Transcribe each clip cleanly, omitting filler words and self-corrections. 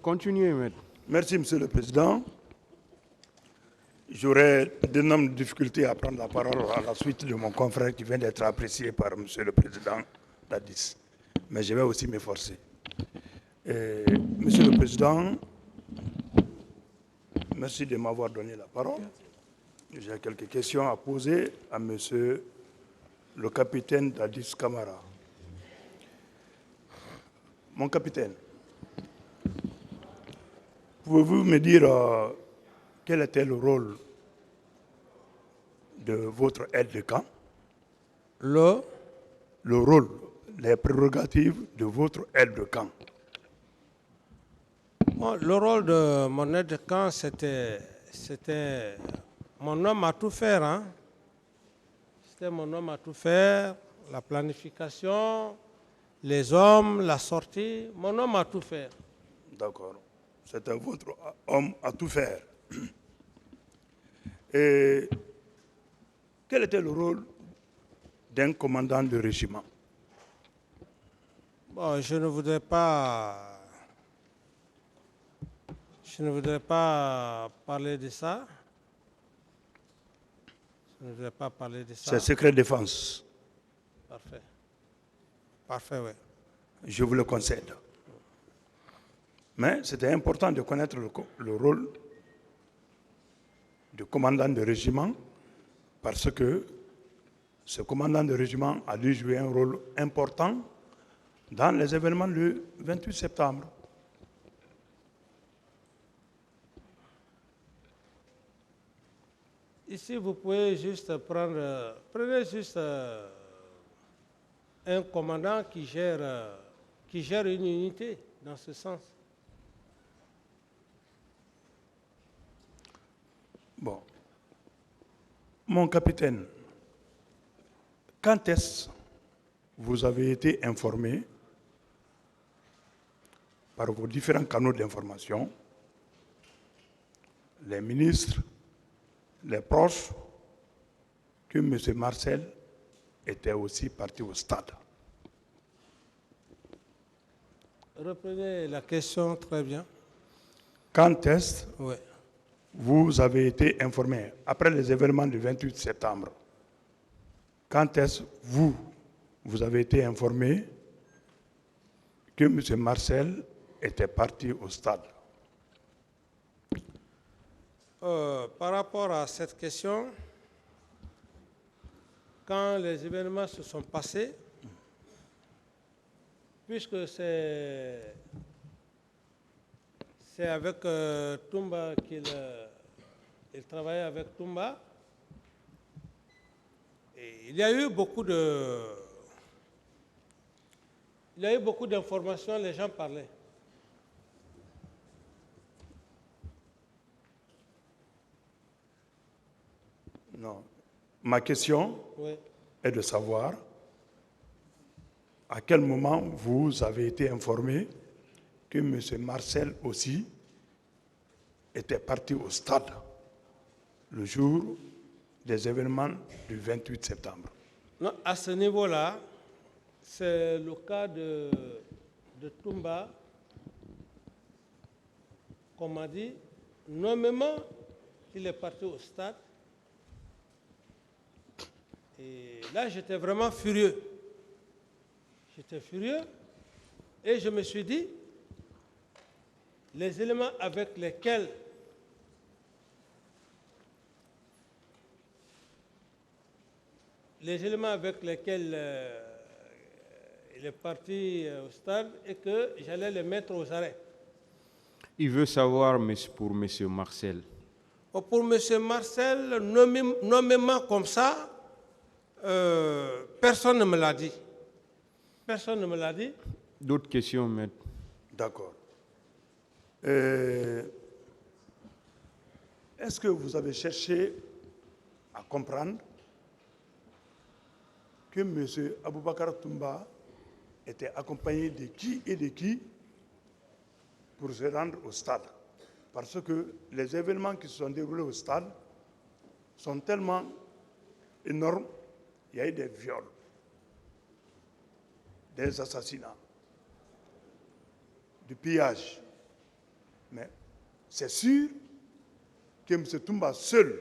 Continuez, maître. Merci, Monsieur le Président. J'aurais d'énormes difficultés à prendre la parole à la suite de mon confrère qui vient d'être apprécié par Monsieur le Président Dadis. Mais je vais aussi m'efforcer. Monsieur le Président, merci de m'avoir donné la parole. J'ai quelques questions à poser à Monsieur le capitaine Dadis Camara. Mon capitaine, pouvez-vous me dire quel était le rôle de votre aide de camp? Le rôle, les prérogatives de votre aide de camp. Bon, le rôle de mon aide de camp, c'était mon homme à tout faire. Hein? C'était mon homme à tout faire, la planification, les hommes, la sortie, mon homme à tout faire. D'accord. C'était votre homme à tout faire. Et quel était le rôle d'un commandant de régiment? Bon, je ne voudrais pas parler de ça. Je ne voudrais pas parler de ça. C'est secret défense. Parfait. Parfait, oui. Je vous le concède. Mais c'était important de connaître le rôle de commandant de régiment parce que ce commandant de régiment a dû jouer un rôle important dans les événements du 28 septembre. Ici, vous pouvez juste prenez juste un commandant qui gère une unité dans ce sens. Bon. Mon capitaine, quand est-ce que vous avez été informé par vos différents canaux d'information, les ministres, les proches, que M. Marcel était aussi parti au stade? Reprenez la question très bien. Quand est-ce que Oui. vous avez été informé après les événements du 28 septembre? Quand est-ce que vous avez été informé que M. Marcel était parti au stade? Par rapport à cette question, quand les événements se sont passés, puisque c'est avec Toumba qu'il travaillait avec Toumba, et il y a eu beaucoup d'informations, les gens parlaient. Non. Ma question Oui. est de savoir à quel moment vous avez été informé que M. Marcel aussi était parti au stade le jour des événements du 28 septembre. Non, à ce niveau-là, c'est le cas de Toumba, qu'on m'a dit, nommément, il est parti au stade. Et là, j'étais vraiment furieux. J'étais furieux et je me suis dit, les éléments avec lesquels il est parti au stade et que j'allais les mettre aux arrêts. Il veut savoir pour M. Marcel. Pour M. Marcel, nommément comme ça, personne ne me l'a dit. Personne ne me l'a dit. D'autres questions, maître? D'accord. Est-ce que vous avez cherché à comprendre que M. Aboubakar Toumba était accompagné de qui et de qui pour se rendre au stade? Parce que les événements qui se sont déroulés au stade sont tellement énormes. Il y a eu des viols, des assassinats, du pillage, Mais c'est sûr que M. Toumba seul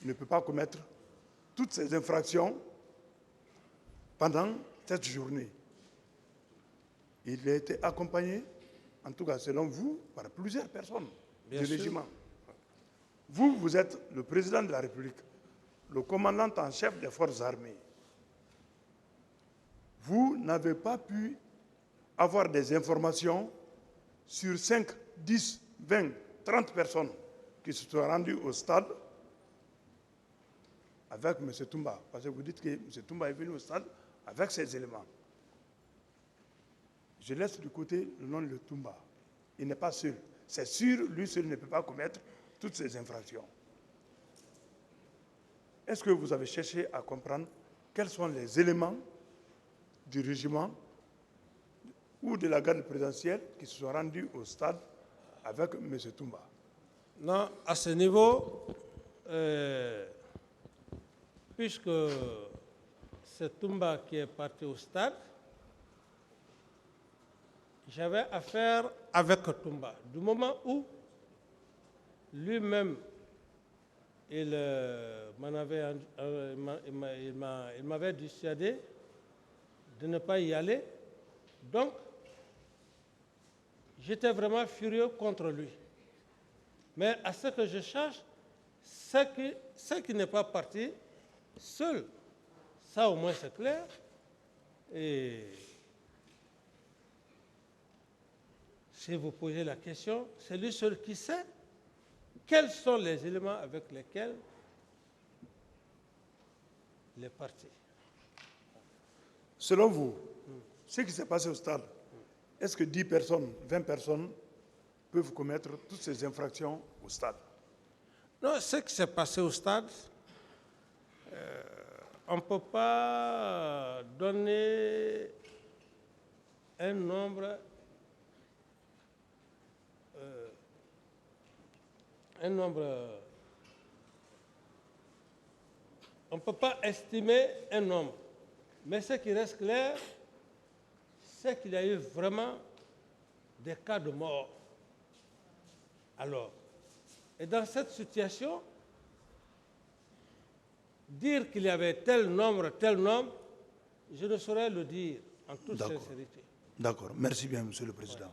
ne peut pas commettre toutes ces infractions pendant cette journée. Il a été accompagné, en tout cas selon vous, par plusieurs personnes du régiment. Vous êtes le président de la République, le commandant en chef des forces armées. Vous n'avez pas pu avoir des informations sur 5, 10, 20, 30 personnes qui se sont rendues au stade avec M. Toumba. Parce que vous dites que M. Toumba est venu au stade avec ces éléments. Je laisse de côté le nom de Toumba. Il n'est pas seul. C'est sûr, lui seul ne peut pas commettre toutes ces infractions. Est-ce que vous avez cherché à comprendre quels sont les éléments du régiment ou de la garde présidentielle qui se sont rendus au stade avec M. Toumba? Non, à ce niveau, puisque c'est Toumba qui est parti au stade, j'avais affaire avec Toumba. Du moment où lui-même, il m'avait dissuadé de ne pas y aller. Donc, j'étais vraiment furieux contre lui. Mais à ce que je cherche, ce qui n'est pas parti seul, ça au moins c'est clair. Et si vous posez la question, c'est lui seul qui sait quels sont les éléments avec lesquels il est parti. Selon vous, ce qui s'est passé au stade, est-ce que 10 personnes, 20 personnes peuvent commettre toutes ces infractions au stade? Non, ce qui s'est passé au stade, on ne peut pas donner un nombre on ne peut pas estimer un nombre. Mais ce qui reste clair, c'est qu'il y a eu vraiment des cas de mort. Alors, et dans cette situation, dire qu'il y avait tel nombre, je ne saurais le dire en toute sincérité. D'accord. Merci bien, Monsieur le Président.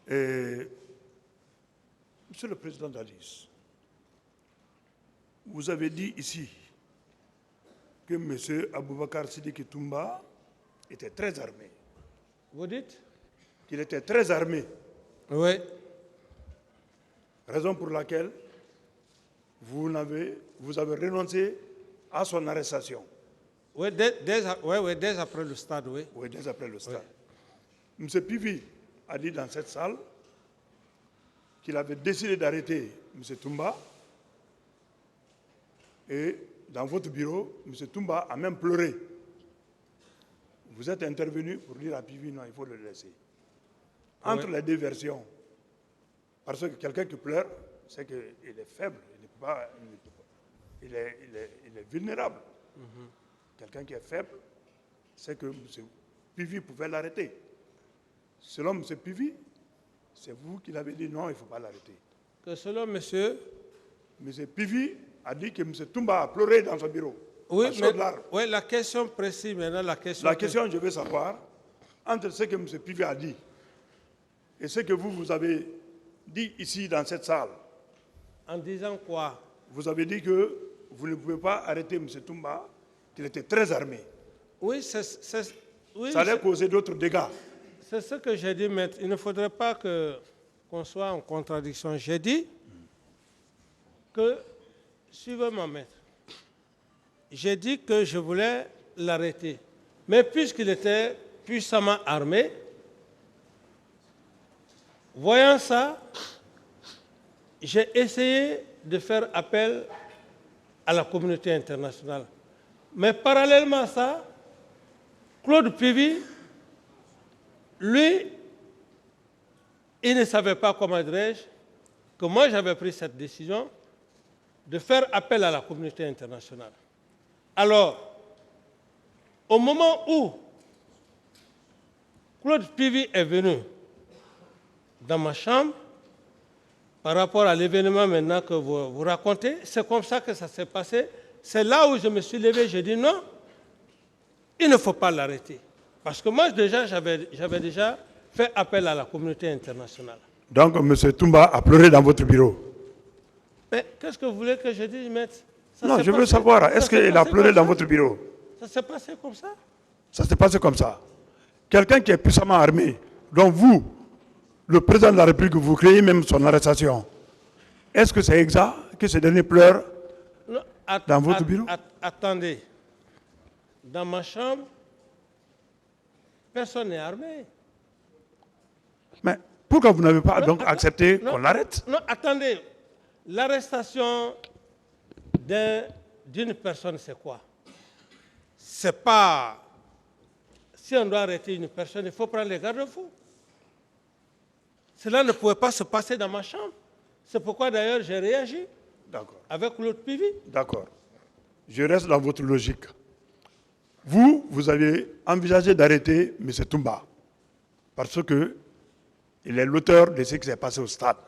Et, Monsieur le Président d'Alice, vous avez dit ici que M. Aboubakar Sidiki Toumba était très armé. Vous dites? Qu'il était très armé. Oui. Raison pour laquelle vous avez renoncé à son arrestation. Oui, dès après le stade, oui. Oui, dès après le stade. Oui. M. Pivi a dit dans cette salle qu'il avait décidé d'arrêter M. Toumba. Et dans votre bureau, M. Toumba a même pleuré. Vous êtes intervenu pour dire à Pivi, non, il faut le laisser. Entre les deux versions, parce que quelqu'un qui pleure, c'est qu'il est faible, il est vulnérable. Quelqu'un qui est faible, c'est que M. Pivi pouvait l'arrêter. Selon M. Pivi, c'est vous qui l'avez dit non, il ne faut pas l'arrêter. Que selon monsieur? M. Pivi a dit que M. Toumba a pleuré dans son bureau. Oui, mais la question précise maintenant, la question, je veux savoir, entre ce que M. Pivi a dit et ce que vous avez dit ici dans cette salle. En disant quoi? Vous avez dit que vous ne pouvez pas arrêter M. Toumba, qu'il était très armé. Oui, ça allait causer d'autres dégâts. C'est ce que j'ai dit, mais il ne faudrait pas qu'on soit en contradiction. J'ai dit que, suivez mon maître, j'ai dit que je voulais l'arrêter. Mais puisqu'il était puissamment armé, voyant ça, j'ai essayé de faire appel à la communauté internationale. Mais parallèlement à ça, Claude Pivi, lui, il ne savait pas, comment dirais-je, que moi j'avais pris cette décision de faire appel à la communauté internationale. Alors, au moment où Claude Pivi est venu dans ma chambre, par rapport à l'événement maintenant que vous racontez, c'est comme ça que ça s'est passé. C'est là où je me suis levé, j'ai dit non, il ne faut pas l'arrêter. Parce que moi, j'avais déjà fait appel à la communauté internationale. Donc, M. Toumba a pleuré dans votre bureau. Mais qu'est-ce que vous voulez que je dise, maître? Non, je veux savoir, est-ce qu'il a pleuré dans votre bureau? Ça s'est passé comme ça? Ça s'est passé comme ça. Quelqu'un qui est puissamment armé, dont vous, le président de la République, vous créez même son arrestation. Est-ce que c'est exact que ce dernier pleure dans votre bureau? Attendez. Dans ma chambre, personne n'est armé. Mais pourquoi vous n'avez pas donc accepté qu'on l'arrête? Non, attendez. L'arrestation d'une personne, c'est quoi? C'est pas... Si on doit arrêter une personne, il faut prendre les garde-fous. Cela ne pouvait pas se passer dans ma chambre. C'est pourquoi d'ailleurs j'ai réagi. D'accord. Avec l'autre PV. D'accord. Je reste dans votre logique. Vous avez envisagé d'arrêter M. Toumba parce qu'il est l'auteur de ce qui s'est passé au stade.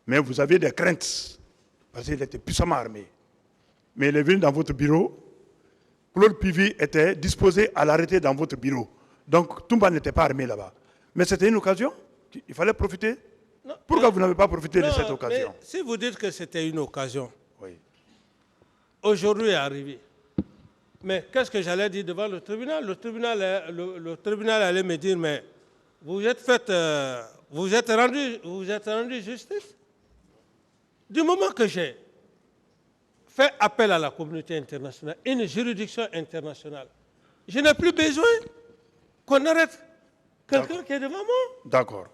Mais vous avez des craintes parce qu'il était puissamment armé. Mais il est venu dans votre bureau. Claude Pivi était disposé à l'arrêter dans votre bureau. Donc Toumba n'était pas armé là-bas. Mais c'était une occasion. Il fallait profiter. Non, pourquoi vous n'avez pas profité de cette occasion? Mais si vous dites que c'était une occasion, oui. Aujourd'hui est arrivé. Mais qu'est-ce que j'allais dire devant le tribunal? Le tribunal allait me dire, mais vous êtes rendu justice. Du moment que j'ai fait appel à la communauté internationale, une juridiction internationale, je n'ai plus besoin qu'on arrête quelqu'un qui est devant moi. D'accord.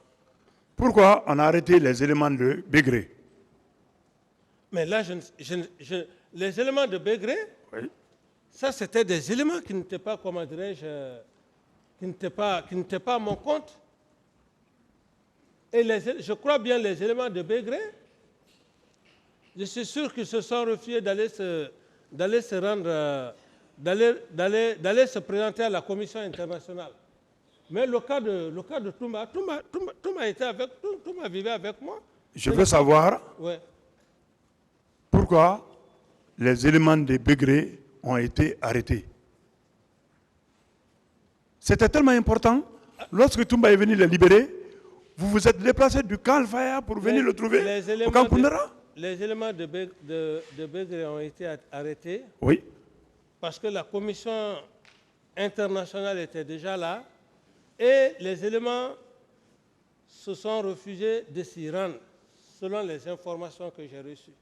Pourquoi on a arrêté les éléments de Bégré? Mais là, les éléments de Bégré, oui. Ça c'était des éléments qui n'étaient pas, comment dirais-je, qui n'étaient pas à mon compte. Et je crois bien les éléments de Bégré, je suis sûr qu'ils se sont refusés d'aller se rendre, d'aller se présenter à la commission internationale. Mais le cas de Toumba vivait avec moi. Je veux savoir ouais. Pourquoi les éléments de Bégré ont été arrêtés. C'était tellement important. Lorsque Toumba est venu les libérer, vous vous êtes déplacé du camp Al-Faya pour venir le trouver au camp Koundara? Les éléments de Bégré ont été arrêtés. Oui. Parce que la commission internationale était déjà là et les éléments se sont refusés de s'y rendre, selon les informations que j'ai reçues.